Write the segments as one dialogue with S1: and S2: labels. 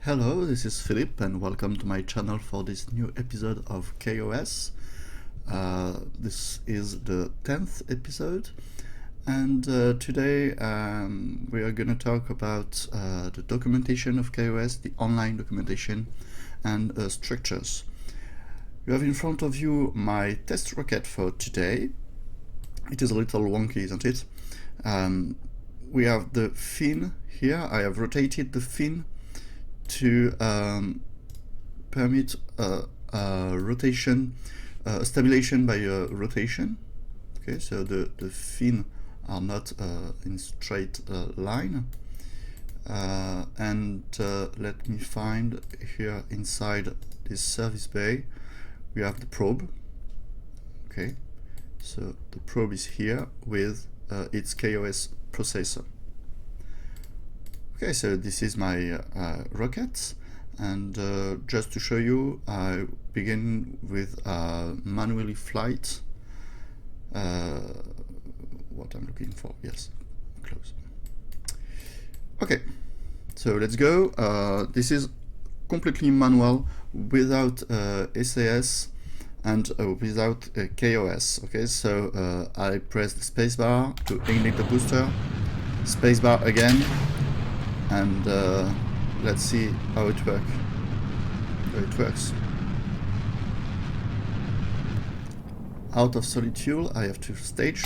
S1: Hello, this is Philip and welcome to my channel for this new episode of kOS. This is the 10th episode and today we are going to talk about the documentation of kOS, the online documentation and structures. You have in front of you my test rocket for today. It is a little wonky, isn't it? We have the fin here. I have rotated the fin to permit rotation, stimulation by rotation. Okay, so the fin are not in straight line. And let me find here inside this service bay, we have the probe. Okay, so the probe is here with its kOS processor. Okay, so this is my rocket, and just to show you, I begin with manually flight. What I'm looking for, yes, close. Okay, so let's go. This is completely manual, without SAS and without kOS. Okay, so I press the spacebar to ignite the booster, spacebar again. And let's see how it works. Out of solid fuel, I have to stage.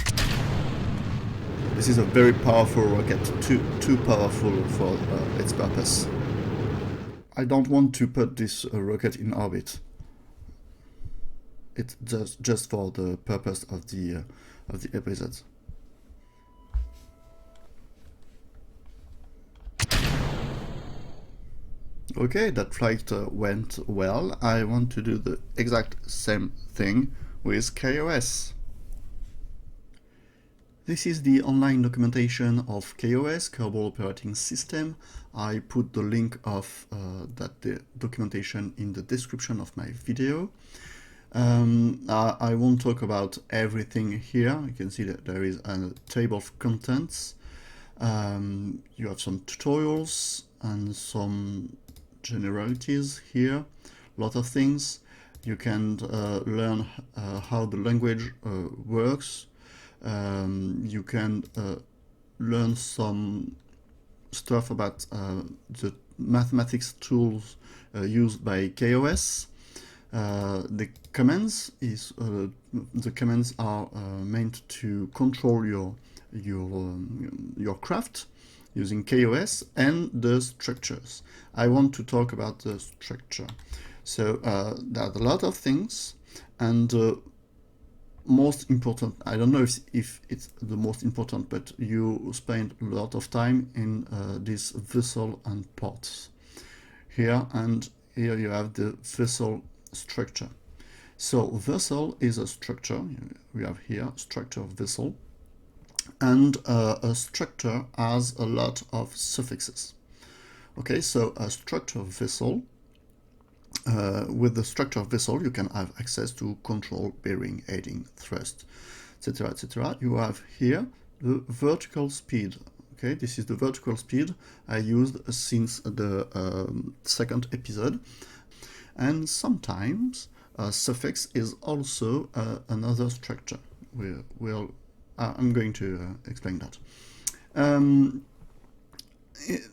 S1: This is a very powerful rocket, too powerful for its purpose. I don't want to put this rocket in orbit. It's just for the purpose of the episode. Okay, that flight went well. I want to do the exact same thing with kOS. This is the online documentation of kOS, Kerbal Operating System. I put the link of the documentation in the description of my video. I won't talk about everything here. You can see that there is a table of contents. You have some tutorials and some generalities here, a lot of things. You can learn how the language works. You can learn some stuff about the mathematics tools used by kOS. The commands are meant to control your craft using kOS, and the structures. I want to talk about the structure. So there are a lot of things, and most important, I don't know if it's the most important, but you spend a lot of time in this vessel and ports here, and here you have the vessel structure. So vessel is a structure. We have here structure of vessel. And a structure has a lot of suffixes. Okay, so a structure of vessel, with the structure of vessel, you can have access to control, bearing, heading, thrust, etc., etc. You have here the vertical speed. Okay, this is the vertical speed I used since the second episode. And sometimes a suffix is also another structure. I'm going to explain that.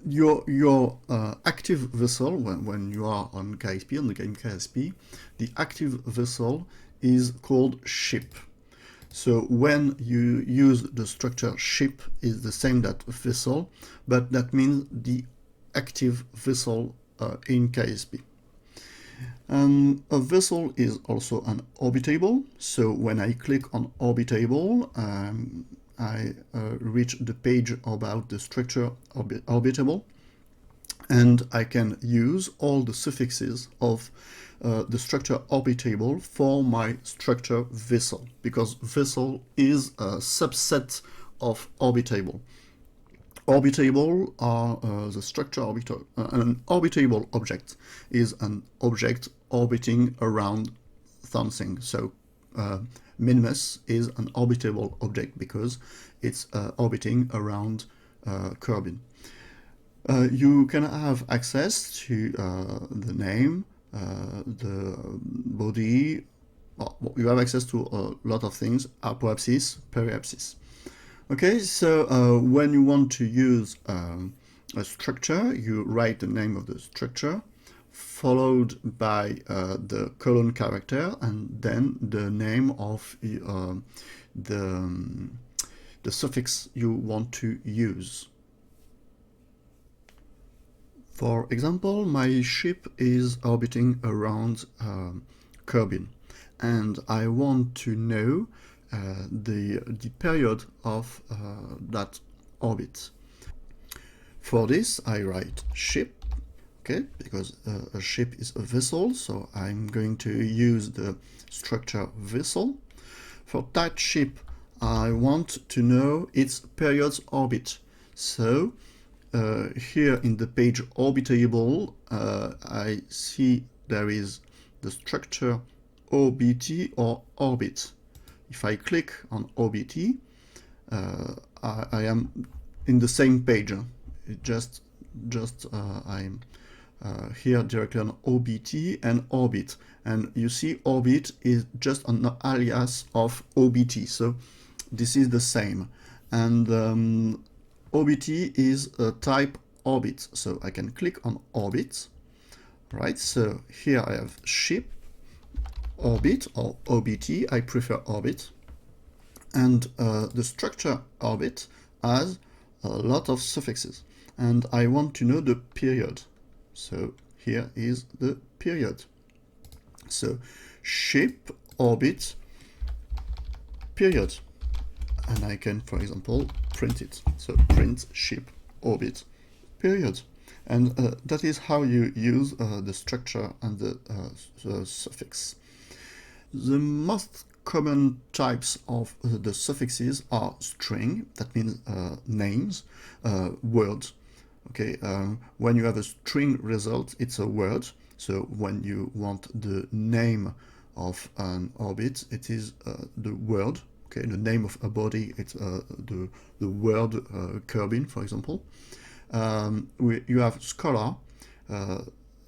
S1: Your active vessel, when you are on KSP, on the game KSP, the active vessel is called ship. So when you use the structure ship, is the same that vessel, but that means the active vessel in KSP. A vessel is also an orbitable. So when I click on orbitable, I reach the page about the structure orbitable, and I can use all the suffixes of the structure orbitable for my structure vessel, because vessel is a subset of orbitable. Orbitable are the structure orbital. An orbitable object is an object orbiting around something. So Minmus is an orbitable object because it's orbiting around Kerbin. You can have access to the name, the body. Well, you have access to a lot of things, apoapsis, periapsis. Okay, so when you want to use a structure, you write the name of the structure, followed by the colon character, and then the name of the suffix you want to use. For example, my ship is orbiting around Kerbin, and I want to know the period of that orbit. For this, I write ship, okay, because a ship is a vessel, so I'm going to use the structure vessel. For that ship, I want to know its period's orbit. So here in the page orbitable, I see there is the structure OBT or orbit. If I click on OBT, I am in the same page. I'm here directly on OBT and orbit, and you see orbit is just an alias of OBT, so this is the same. And OBT is a type orbit, so I can click on orbit. Right, so here I have ship, orbit, or OBT. I prefer orbit. And the structure orbit has a lot of suffixes, and I want to know the period. So here is the period. So ship, orbit, period. And I can, for example, print it. So print ship, orbit, period. And that is how you use the structure and the suffix. The most common types of the suffixes are string, that means names, words. Okay, when you have a string result, it's a word. So when you want the name of an orbit, it is the word. Okay, the name of a body, it's the word Kerbin, for example. You have scalar.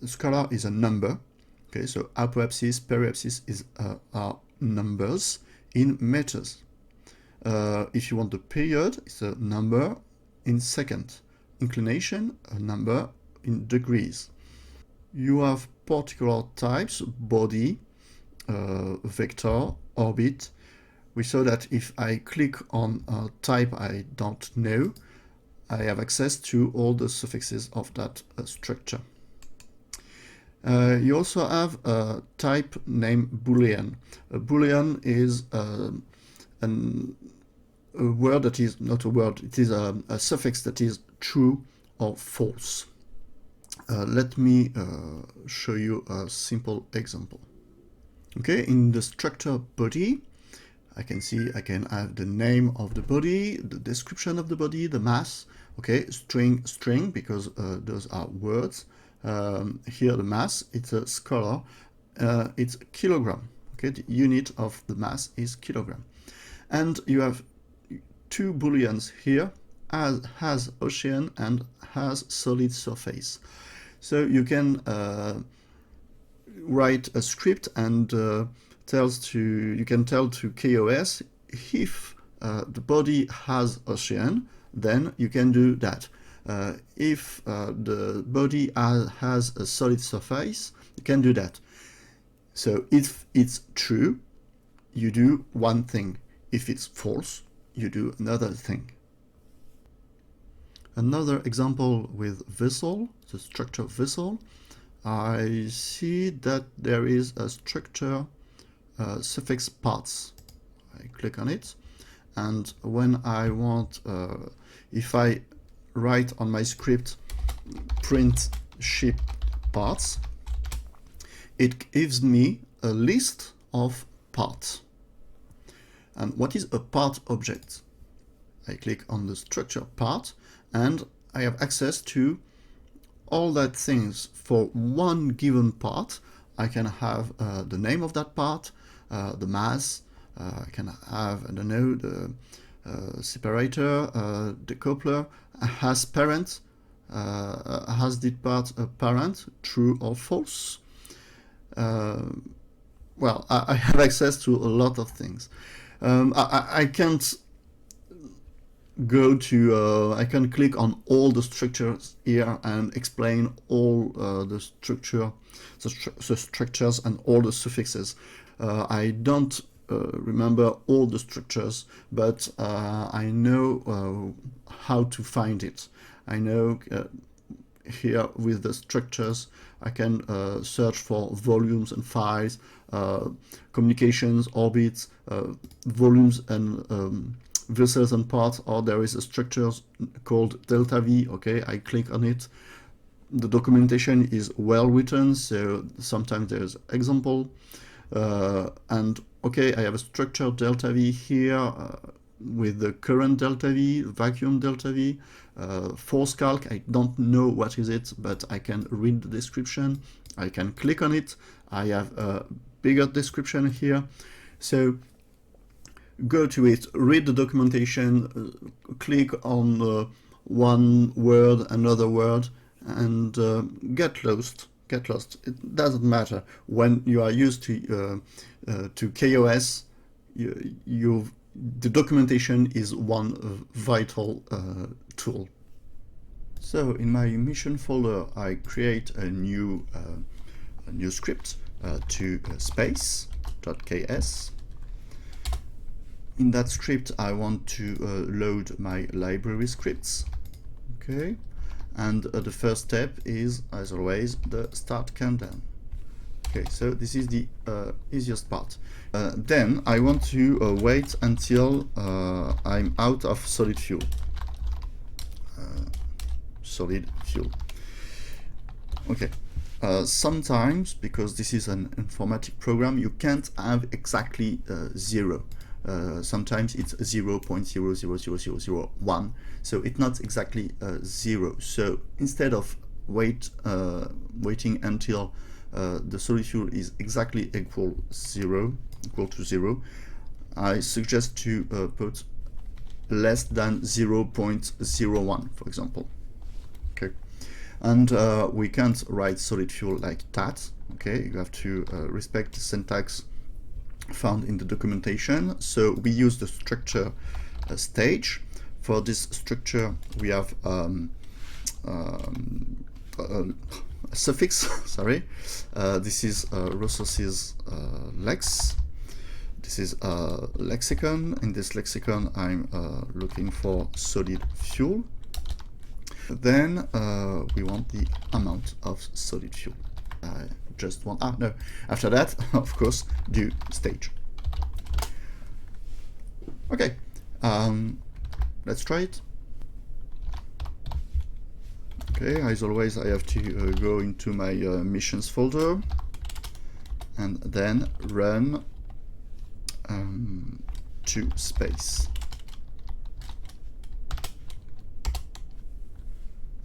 S1: Scalar is a number. Okay, so apoapsis, periapsis are numbers in meters. If you want the period, it's a number in second. Inclination, a number in degrees. You have particular types, body, vector, orbit. We saw that if I click on a type I don't know, I have access to all the suffixes of that structure. You also have a type named Boolean. A Boolean is a word that is not a word, it is a suffix that is true or false. Let me show you a simple example. Okay, in the structure body, I can have the name of the body, the description of the body, the mass. Okay, string, because those are words. Here the mass, it's a scalar, it's kilogram. Okay, the unit of the mass is kilogram. And you have two booleans here, has ocean and has solid surface. So you can write a script and you can tell to kOS if the body has ocean, then you can do that. If the body has a solid surface, you can do that. So if it's true, you do one thing. If it's false, you do another thing. Another example with vessel, the structure vessel. I see that there is a structure suffix parts. I click on it, and when I want, if I write on my script print ship parts, it gives me a list of parts. And what is a part object? I click on the structure part, and I have access to all that things. For one given part, I can have the name of that part, the mass, I can have, I don't know, the separator, the coupler, has parent, has this part a parent, true or false? Well, I have access to a lot of things. I can't go to, I can click on all the structures here and explain all the structures and all the suffixes. I don't remember all the structures, but I know how to find it. I know here with the structures I can search for volumes and files, communications, orbits, volumes and vessels and parts, or there is a structure called delta V. Okay, I click on it. The documentation is well written, so sometimes there's example, and okay, I have a structure delta V here with the current delta V, vacuum delta V, force calc. I don't know what is it, but I can read the description. I can click on it. I have a bigger description here. So go to it, read the documentation, click on one word, another word, and get lost. It doesn't matter. When you are used to kOS, the documentation is one vital tool. So in my mission folder, I create a new script to space.ks. In that script, I want to load my library scripts. Okay, and the first step is, as always, the start countdown. Okay, so this is the easiest part. Then I want to wait until I'm out of solid fuel. Okay. Sometimes, because this is an informatic program, you can't have exactly 0. Sometimes it's 0.00001, so it's not exactly 0. So instead of waiting until the solid fuel is exactly equal to 0, I suggest to put less than 0.01, for example. Okay, and we can't write solid fuel like that. Okay, you have to respect the syntax found in the documentation. So we use the structure stage. For this structure, we have a suffix. Sorry, this is resources lex. This is a lexicon. In this lexicon, I'm looking for solid fuel. Then we want the amount of solid fuel. Just one. No. After that, of course, do stage. Okay. Let's try it. Okay. As always, I have to go into my missions folder and then run to space.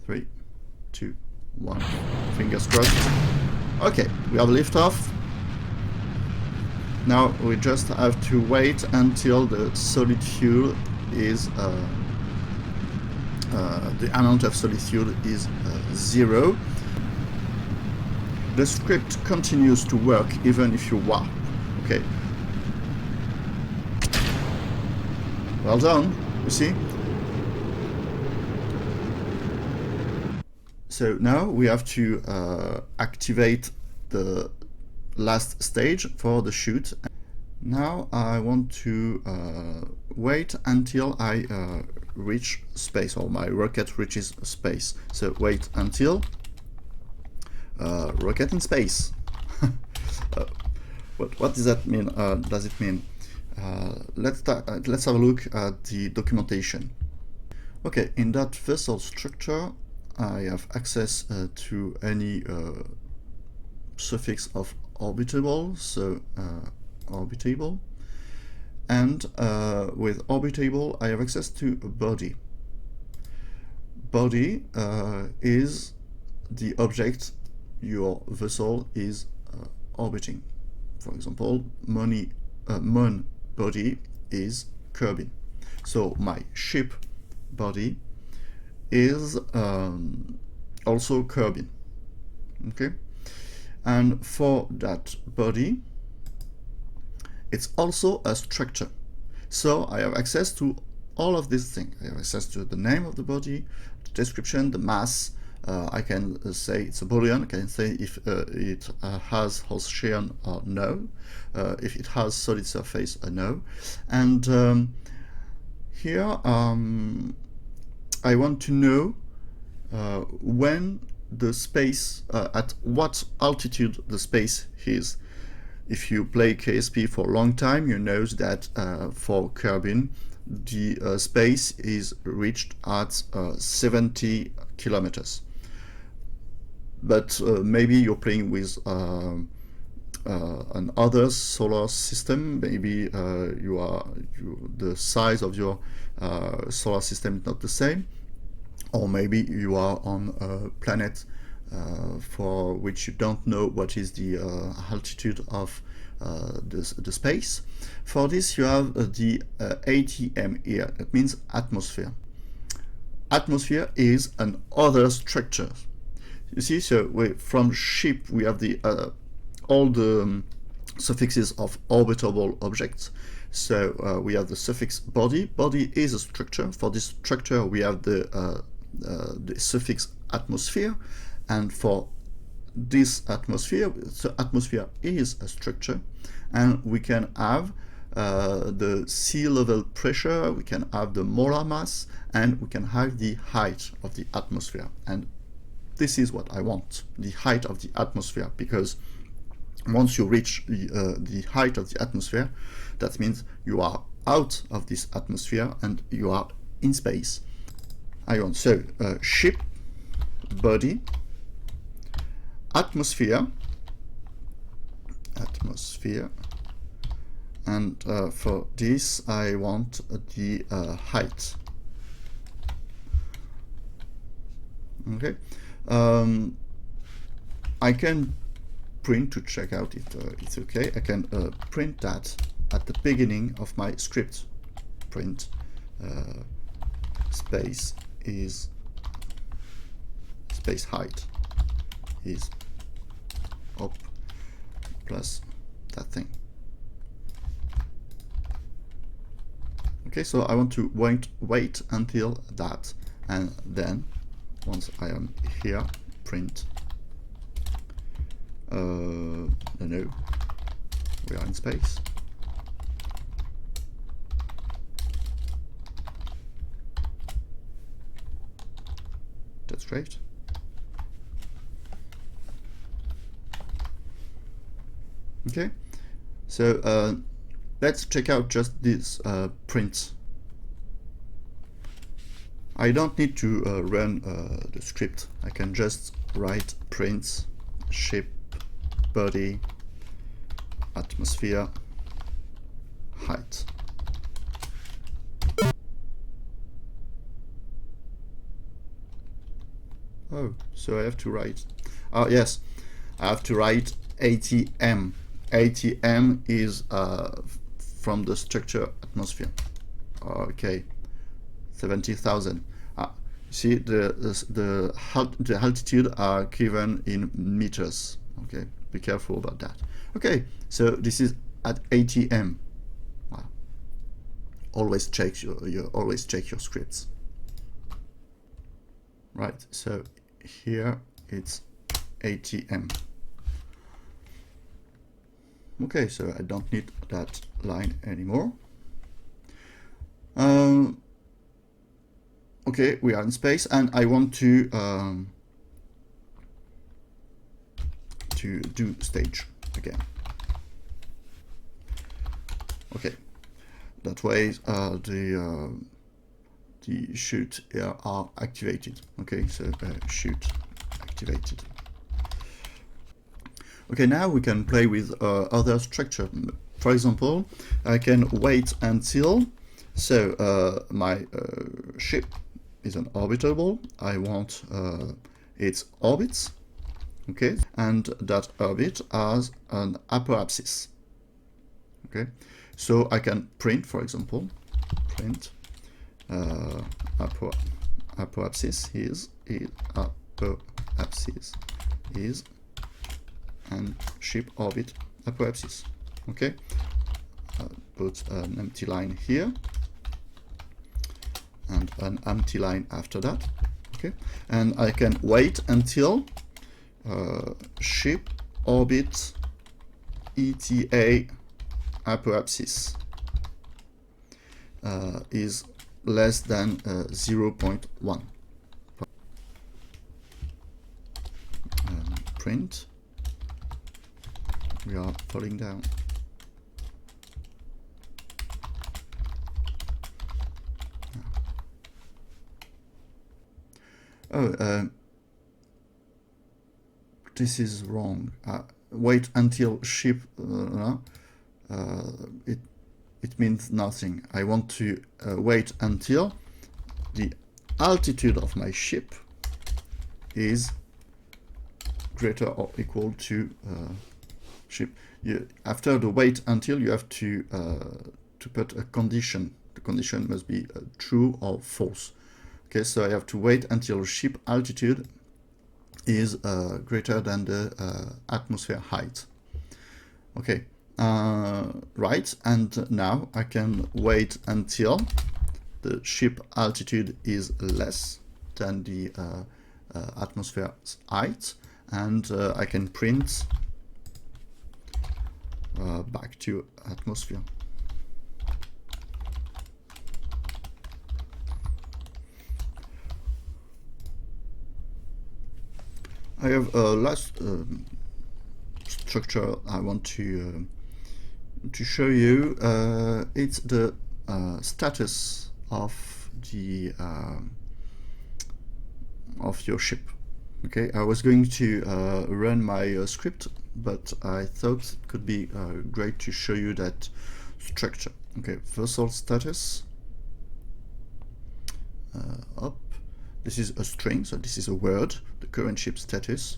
S1: 3, 2, 1. Fingers crossed. Okay, we have liftoff. Now we just have to wait until the solid fuel is the amount of solid fuel is 0. The script continues to work even if you warp. Okay. Well done. You see. So now we have to activate the last stage for the chute. Now I want to wait until I reach space, or my rocket reaches space. So wait until rocket in space. What does that mean? Does it mean? Let's have a look at the documentation. Okay, in that vessel structure, I have access to any suffix of orbitable, so orbitable, and with orbitable I have access to a body. Body is the object your vessel is orbiting. For example, Mon body is Kerbin. So my ship body is also Kerbin. Okay, and for that body, it's also a structure. So I have access to all of these things. I have access to the name of the body, the description, the mass. I can say it's a Boolean. I can say if it has Gaussian or no, if it has solid surface or no. And here I want to know when the space, at what altitude the space is. If you play KSP for a long time, you know that for Kerbin, the space is reached at 70 kilometers. But maybe you're playing with another solar system. Maybe the size of your solar system is not the same, or maybe you are on a planet for which you don't know what is the altitude of the space. For this, you have the ATM here. That means atmosphere. Atmosphere is an other structure. You see, so from ship we have the all the suffixes of orbitable objects. So we have the suffix body. Body is a structure. For this structure, we have the suffix atmosphere. And for this atmosphere, so atmosphere is a structure, and we can have the sea level pressure, we can have the molar mass, and we can have the height of the atmosphere. And this is what I want, the height of the atmosphere, because once you reach the height of the atmosphere, that means you are out of this atmosphere and you are in space. I want, so ship, body, atmosphere, and for this I want the height. Okay, I can print to check out if it's okay. I can print that at the beginning of my script. Print space is space height is up plus that thing. Okay, so I want to wait until that, and then once I am here, print no, we are in space. That's great. Okay, so let's check out just this print. I don't need to run the script. I can just write print ship body atmosphere height. Oh, so I have to write, yes, I have to write ATM. ATM is from the structure atmosphere. Okay, 70,000. See, the altitude are given in meters. Okay, be careful about that. Okay, so this is at ATM. Wow. Always check your scripts. Right, so here it's ATM. Okay, so I don't need that line anymore. Okay, we are in space, and I want to do stage again. Okay, that way the shoot here are activated. Okay, so shoot activated. Okay, now we can play with other structure. For example, I can wait until, so my ship is an orbitable. I want its orbits, okay, and that orbit has an apoapsis. Okay, so I can print, for example, print apoapsis is apoapsis is, and ship orbit apoapsis. Okay, put an empty line here and an empty line after that. Okay, and I can wait until ship orbit ETA apoapsis is less than 0.1. Print. We are falling down. Oh, this is wrong. Wait until ship. It means nothing. I want to wait until the altitude of my ship is greater or equal to ship. After the wait until, you have to put a condition. The condition must be true or false. Okay, so I have to wait until ship altitude is greater than the atmosphere height. Okay, right, and now I can wait until the ship altitude is less than the atmosphere's height, and I can print back to atmosphere. I have a last structure I want to show you. It's the status of the of your ship. Okay, I was going to run my script, but I thought it could be great to show you that structure. Okay, vessel status up. This is a string, so this is a word, the current ship status.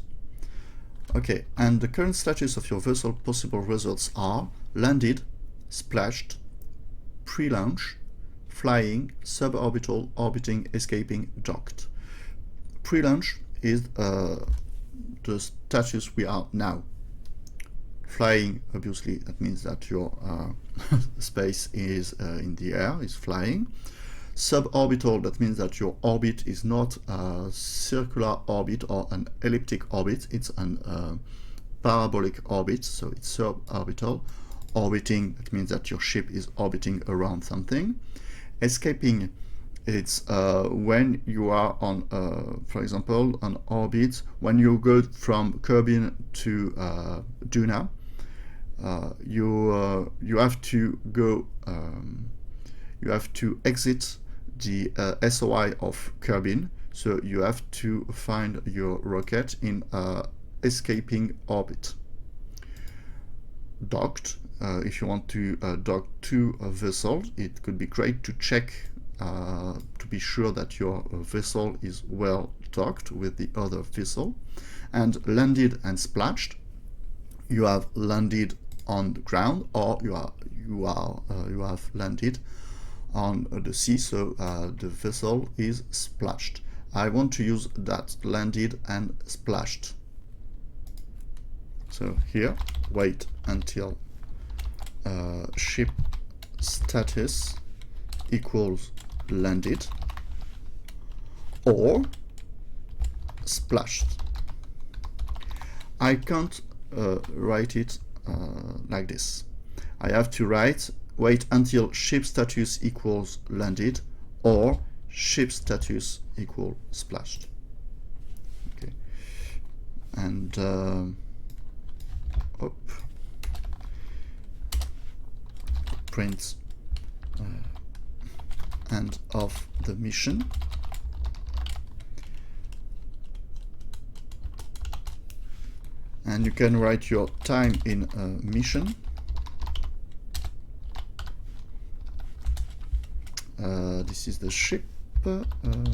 S1: Okay, and the current status of your vessel possible results are landed, splashed, pre-launch, flying, suborbital, orbiting, escaping, docked. Pre-launch is the status we are now. Flying, obviously, that means that your space is in the air, is flying. Suborbital, that means that your orbit is not a circular orbit or an elliptic orbit, it's an parabolic orbit, so it's suborbital. Orbiting, that means that your ship is orbiting around something. Escaping, it's when you are on, for example, an orbit, when you go from Kerbin to Duna, you have to go, you have to exit the SOI of Kerbin, so you have to find your rocket in escaping orbit. Docked, if you want to dock to a vessel, it could be great to check to be sure that your vessel is well docked with the other vessel. And landed and splashed, you have landed on the ground, or you have landed on the sea, so the vessel is splashed. I want to use that landed and splashed. So here, wait until ship status equals landed or splashed. I can't write it like this. I have to write wait until ship status equals landed or ship status equal splashed. Okay, and print end of the mission. And you can write your time in mission. This is the ship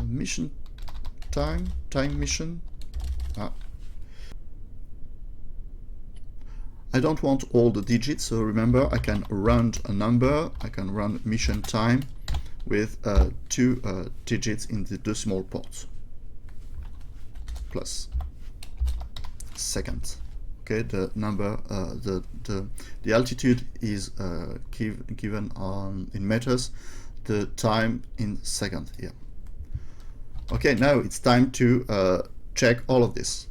S1: mission time mission. I don't want all the digits, so remember I can round a number, I can run mission time, with 2 digits in the decimal point, plus second. Okay, the number, the altitude is given in meters, the time in second here. Okay, now it's time to check all of this.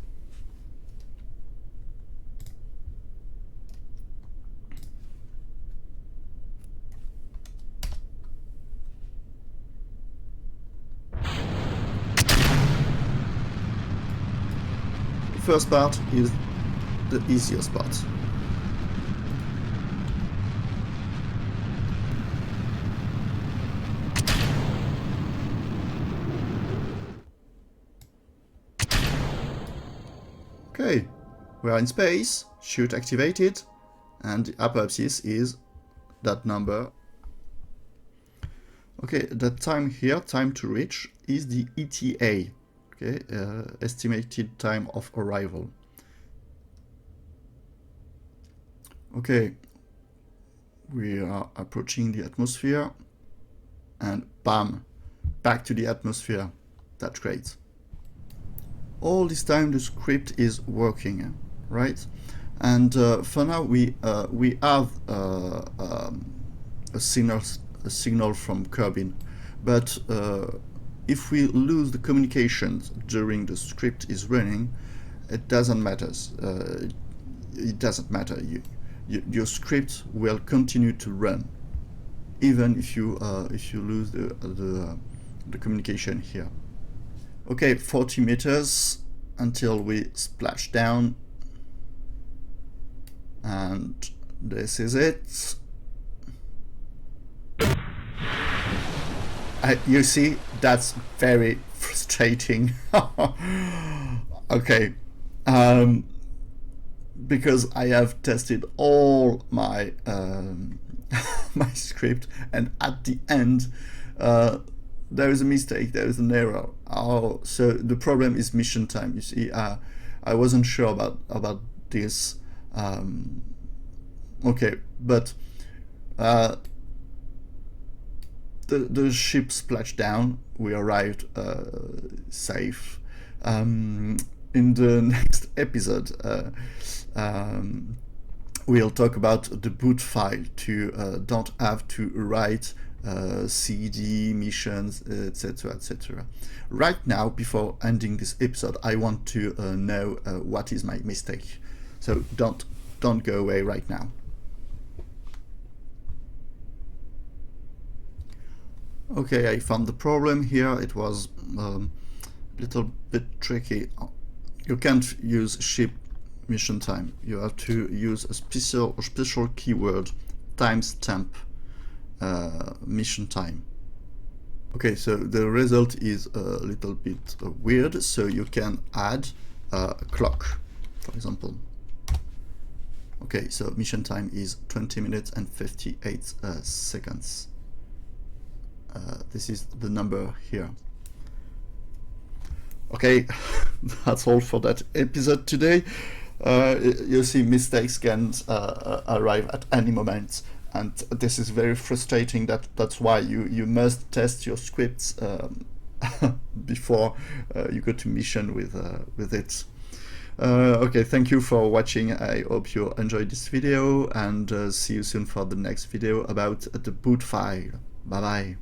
S1: The first part is the easiest part. Okay, we are in space, chute activated, and the hypothesis is that number. Okay, the time here, time to reach, is the ETA, okay, estimated time of arrival. Okay, we are approaching the atmosphere, and bam, back to the atmosphere. That's great. All this time the script is working, right? And for now we have a signal from Kerbin, but if we lose the communications during the script is running, it doesn't matter. It doesn't matter. Your script will continue to run, even if you lose the communication here. Okay, 40 meters until we splash down, and this is it. You see, that's very frustrating. Okay, because I have tested all my my script, and at the end there is a mistake, there is an error. Oh, so the problem is mission time. You see, I wasn't sure about this. Okay, but the ship splashed down. We arrived safe. In the next episode, we'll talk about the boot file to don't have to write CD, missions, etc., etc. Right now, before ending this episode, I want to know what is my mistake. So don't go away right now. Okay, I found the problem here. It was a little bit tricky. You can't use ship mission time. You have to use a special keyword, timestamp mission time. Okay, so the result is a little bit weird. So you can add a clock, for example. Okay, so mission time is 20 minutes and 58 seconds. This is the number here. Okay, that's all for that episode today. You see, mistakes can arrive at any moment, and this is very frustrating. That's why you must test your scripts before you go to mission with it. Okay, thank you for watching. I hope you enjoyed this video, and see you soon for the next video about the boot file. Bye bye.